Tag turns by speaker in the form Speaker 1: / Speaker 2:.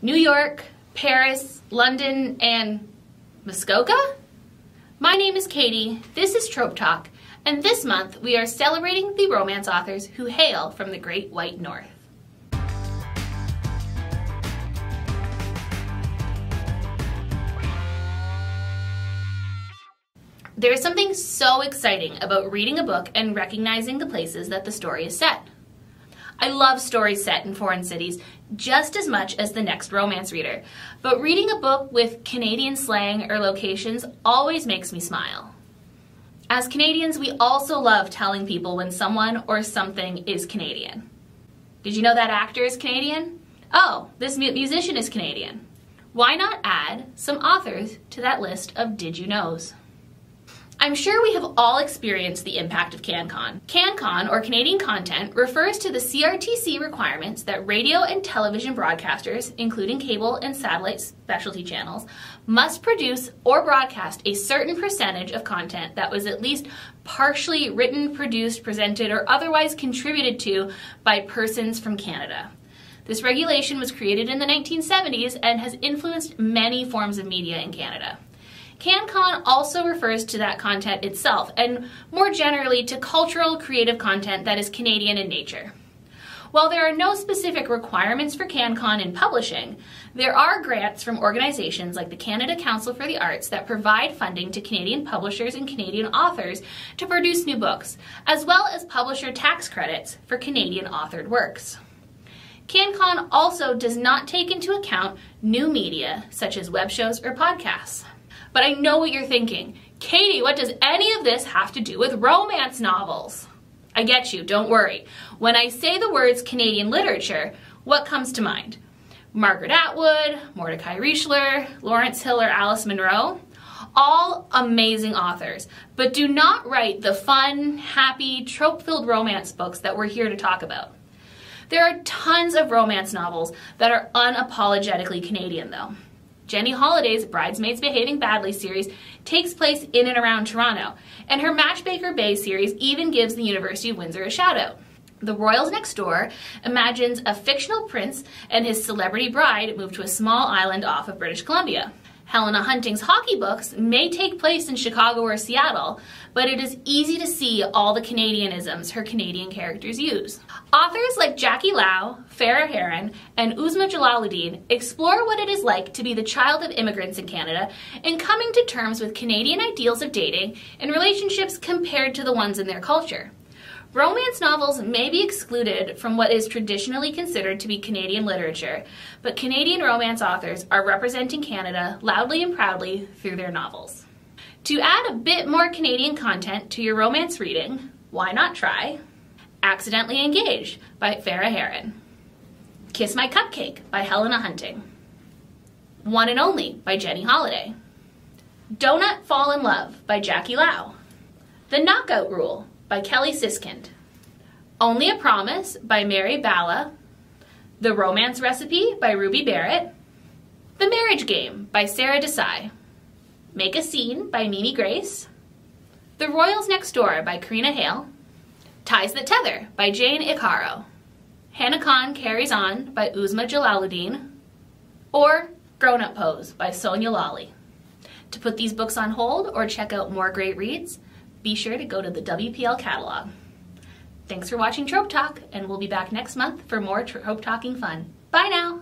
Speaker 1: New York, Paris, London, and Muskoka? My name is Katie, this is Trope Talk, and this month we are celebrating the romance authors who hail from the Great White North. There is something so exciting about reading a book and recognizing the places that the story is set. I love stories set in foreign cities just as much as the next romance reader, but reading a book with Canadian slang or locations always makes me smile. As Canadians, we also love telling people when someone or something is Canadian. Did you know that actor is Canadian? Oh, this musician is Canadian. Why not add some authors to that list of did you knows? I'm sure we have all experienced the impact of CanCon. CanCon, or Canadian Content, refers to the CRTC requirements that radio and television broadcasters, including cable and satellite specialty channels, must produce or broadcast a certain percentage of content that was at least partially written, produced, presented, or otherwise contributed to by persons from Canada. This regulation was created in the 1970s and has influenced many forms of media in Canada. CanCon also refers to that content itself, and more generally to cultural, creative content that is Canadian in nature. While there are no specific requirements for CanCon in publishing, there are grants from organizations like the Canada Council for the Arts that provide funding to Canadian publishers and Canadian authors to produce new books, as well as publisher tax credits for Canadian authored works. CanCon also does not take into account new media, such as web shows or podcasts. But I know what you're thinking. Katie, what does any of this have to do with romance novels? I get you, don't worry. When I say the words Canadian literature, what comes to mind? Margaret Atwood, Mordecai Richler, Lawrence Hill, or Alice Munro? All amazing authors, but do not write the fun, happy, trope-filled romance books that we're here to talk about. There are tons of romance novels that are unapologetically Canadian, though. Jenny Holiday's Bridesmaids Behaving Badly series takes place in and around Toronto, and her Matchmaker Bay series even gives the University of Windsor a shout-out. The Royals Next Door imagines a fictional prince and his celebrity bride move to a small island off of British Columbia. Helena Hunting's hockey books may take place in Chicago or Seattle, but it is easy to see all the Canadianisms her Canadian characters use. Authors like Jackie Lau, Farah Heron, and Uzma Jalaluddin explore what it is like to be the child of immigrants in Canada and coming to terms with Canadian ideals of dating and relationships compared to the ones in their culture. Romance novels may be excluded from what is traditionally considered to be Canadian literature, but Canadian romance authors are representing Canada loudly and proudly through their novels. To add a bit more Canadian content to your romance reading, why not try Accidentally Engaged by Farah Heron, Kiss My Cupcake by Helena Hunting, One and Only by Jenny Holiday, Donut Fall in Love by Jackie Lau, The Knockout Rule by Kelly Siskind, Only a Promise by Mary Bala, The Romance Recipe by Ruby Barrett, The Marriage Game by Sarah Desai, Make a Scene by Mimi Grace, The Royals Next Door by Karina Hale, Ties That Tether by Jane Icaro, Hannah Khan Carries On by Uzma Jalaluddin, or Grown Up Pose by Sonia Lawley. To put these books on hold or check out more great reads, be sure to go to the WPL catalog. Thanks for watching Trope Talk, and we'll be back next month for more Trope Talking fun. Bye now!